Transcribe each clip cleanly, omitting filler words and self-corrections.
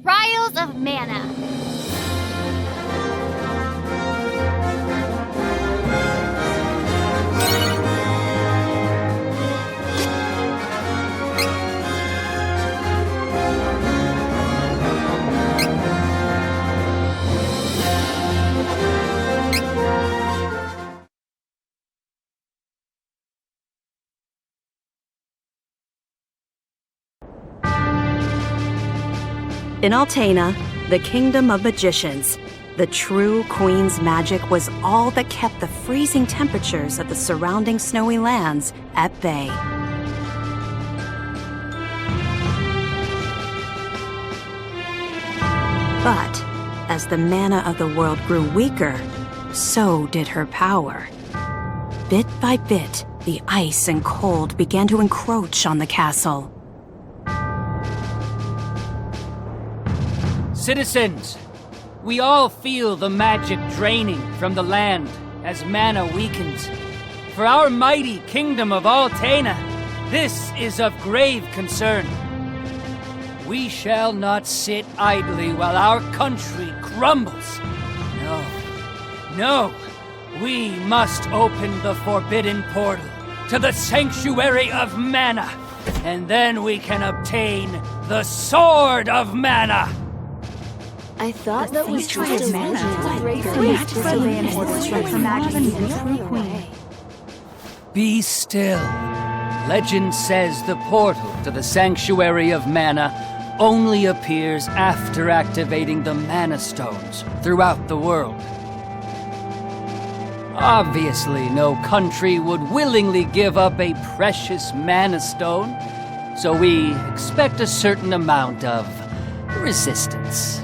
Trials of Mana. In Altena, the kingdom of magicians, the true queen's magic was all that kept the freezing temperatures of the surrounding snowy lands at bay. But as the mana of the world grew weaker, so did her power. Bit by bit, the ice and cold began to encroach on the castle. Citizens, we all feel the magic draining from the land as mana weakens. For our mighty kingdom of Altena, this is of grave concern. We shall not sit idly while our country crumbles. No, we must open the forbidden portal to the Sanctuary of Mana, and then we can obtain the Sword of Mana. I thought that was Sanctuary of Mana. Be still. Legend says the portal to the Sanctuary of Mana only appears after activating the Mana Stones throughout the world. Obviously, no country would willingly give up a precious Mana Stone, so we expect a certain amount of resistance.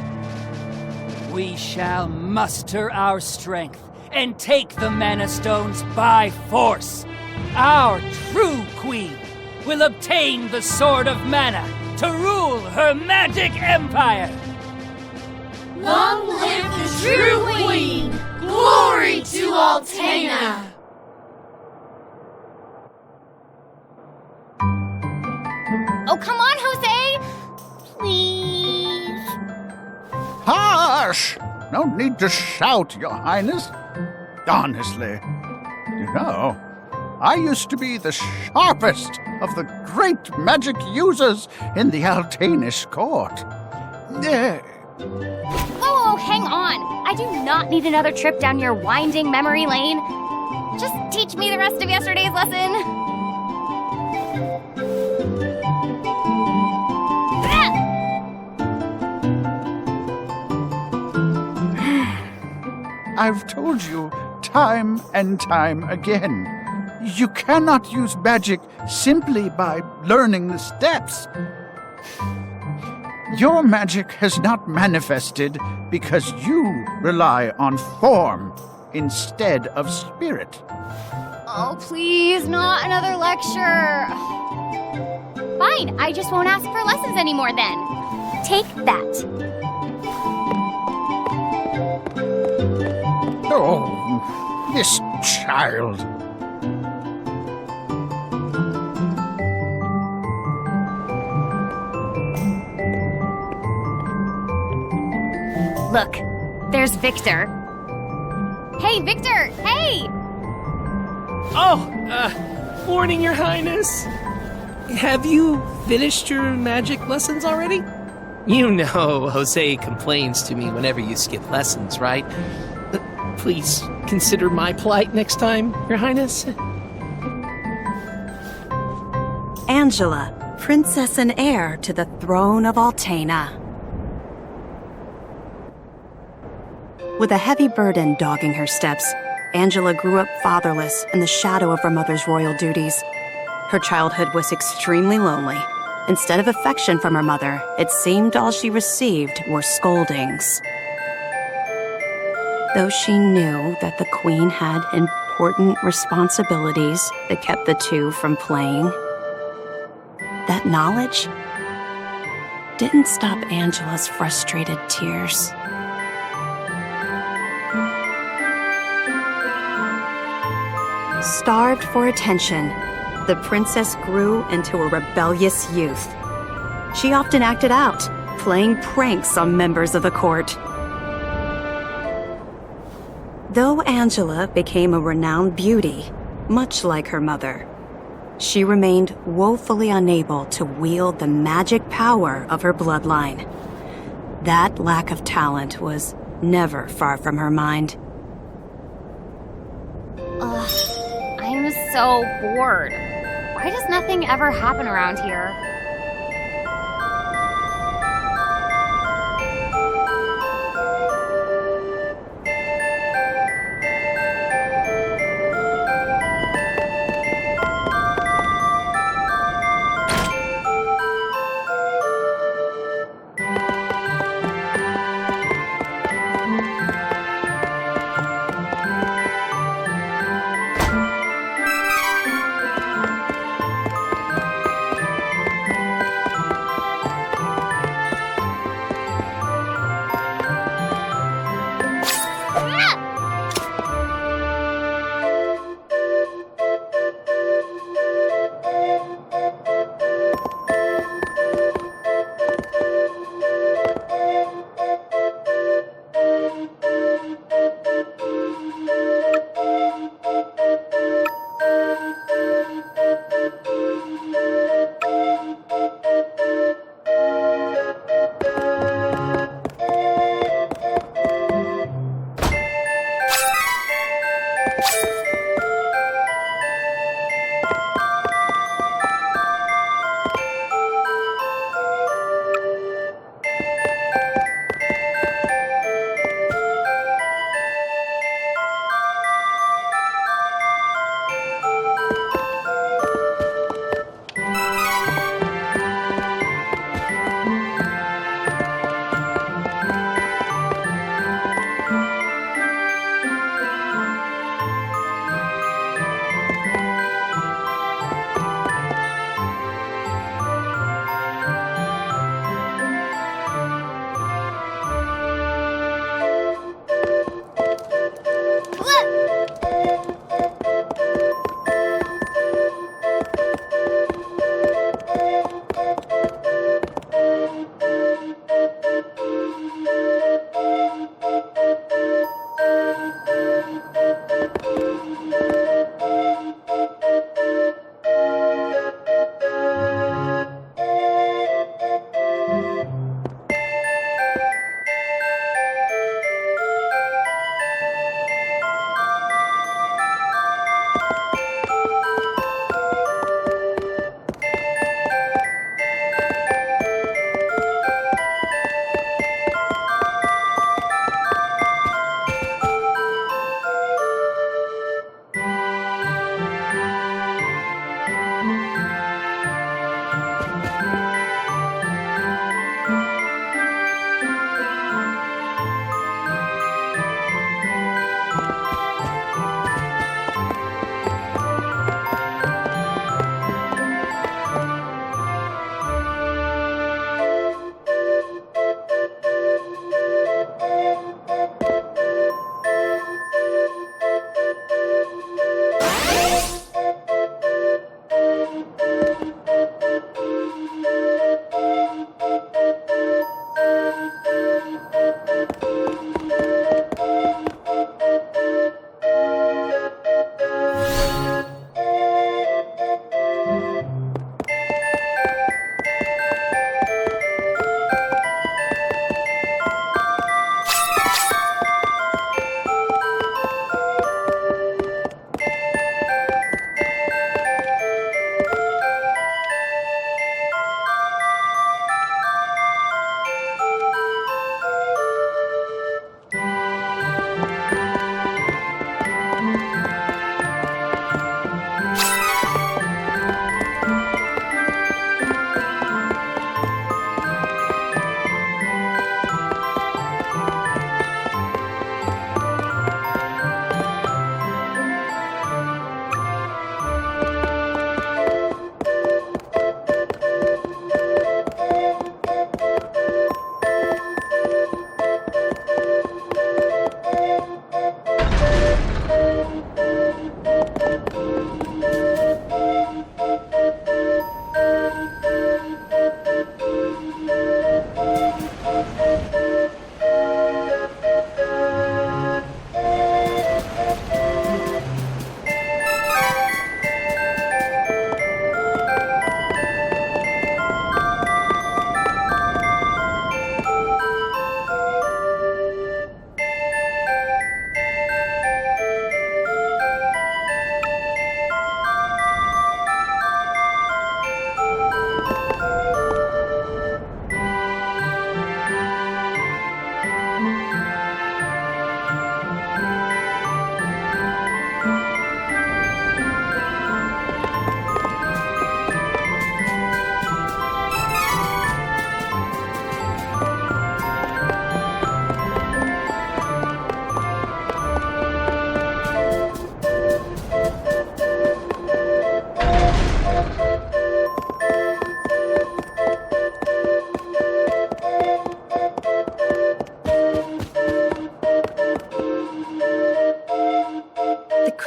we shall muster our strength and take the mana stones by force. Our true queen will obtain the Sword of Mana to rule her magic empire. Long live the true queen! Glory to Altena! Oh, come on, Jose! Please. Hush! No need to shout, Your Highness. Honestly, you know, I used to be the sharpest of the great magic users in the Altanish court. Oh, hang on. I do not need another trip down your winding memory lane. Just teach me the rest of yesterday's lesson. I've told you time and time again. You cannot use magic simply by learning the steps. Your magic has not manifested because you rely on form instead of spirit. Oh, please, not another lecture. Fine, I just won't ask for lessons anymore then. Take that. Oh, this child. Look, there's Victor. Hey, Victor! Hey! Oh, morning, Your Highness. Have you finished your magic lessons already? You know Jose complains to me whenever you skip lessons, right? Please consider my plight next time, Your Highness. Angela, princess and heir to the throne of Altena. With a heavy burden dogging her steps, Angela grew up fatherless in the shadow of her mother's royal duties. Her childhood was extremely lonely. Instead of affection from her mother, it seemed all she received were scoldings. Though she knew that the queen had important responsibilities that kept the two from playing, that knowledge didn't stop Angela's frustrated tears. Starved for attention, the princess grew into a rebellious youth. She often acted out, playing pranks on members of the court. Though Angela became a renowned beauty, much like her mother, she remained woefully unable to wield the magic power of her bloodline. That lack of talent was never far from her mind. I'm so bored. Why does nothing ever happen around here?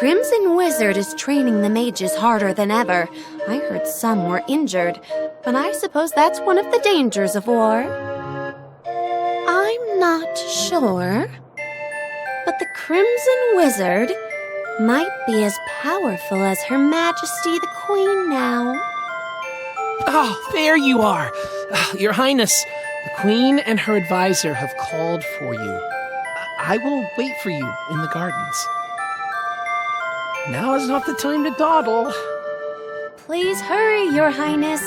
Crimson Wizard is training the mages harder than ever. I heard some were injured, but I suppose that's one of the dangers of war. I'm not sure, but the Crimson Wizard might be as powerful as Her Majesty the Queen now. Oh, there you are. Your Highness, the Queen and her advisor have called for you. I will wait for you in the gardens. Now is not the time to dawdle. Please hurry, Your Highness.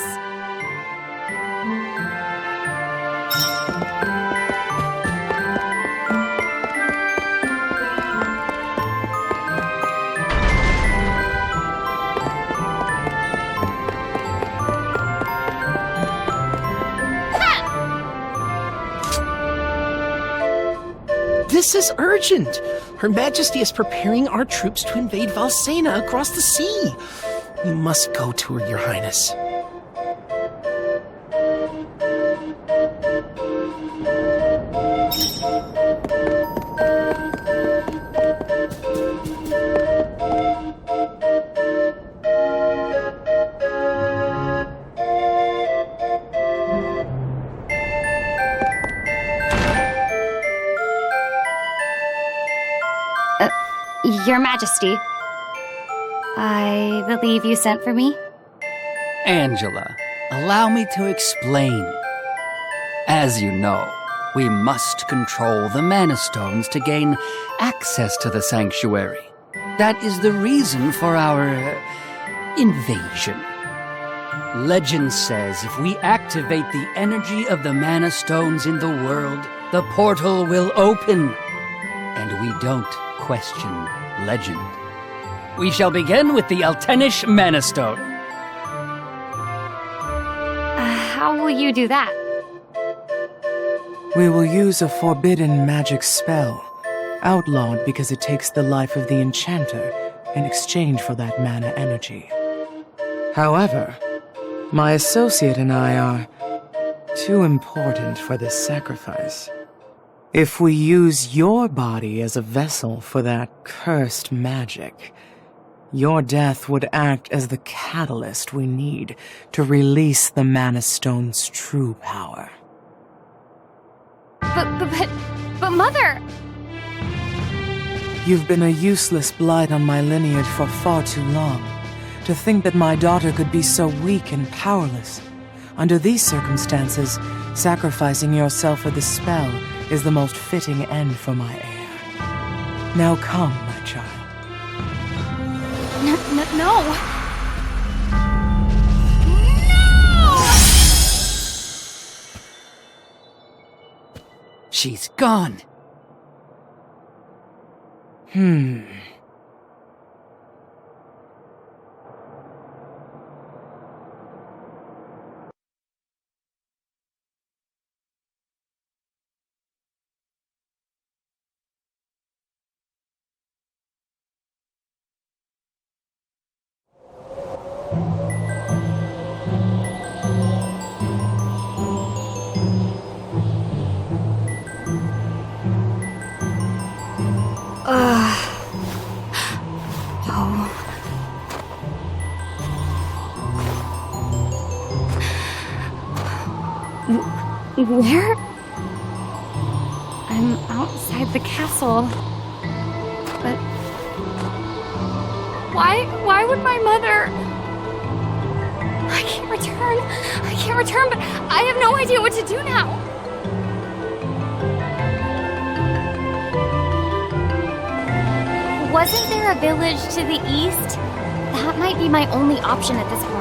This is urgent. Her Majesty is preparing our troops to invade Valsena across the sea. We must go to her, Your Highness. Your Majesty, I believe you sent for me? Angela, allow me to explain. As you know, we must control the mana stones to gain access to the sanctuary. That is the reason for our invasion. Legend says if we activate the energy of the mana stones in the world, the portal will open. And we don't question legend. We shall begin with the Altenish Mana Stone. How will you do that? We will use a forbidden magic spell, outlawed because it takes the life of the enchanter in exchange for that mana energy. However, my associate and I are too important for this sacrifice. If we use your body as a vessel for that cursed magic, your death would act as the catalyst we need to release the Mana Stone's true power. But Mother! You've been a useless blight on my lineage for far too long. To think that my daughter could be so weak and powerless. Under these circumstances, sacrificing yourself for the spell is the most fitting end for my heir. Now come, my child. No! She's gone. Where? I'm outside the castle. But why would my mother? I can't return, but I have no idea what to do now. Wasn't there a village to the east? That might be my only option at this point.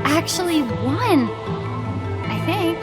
Actually won, I think.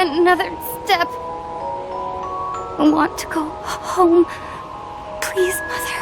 another step. I want to go home. Please, Mother.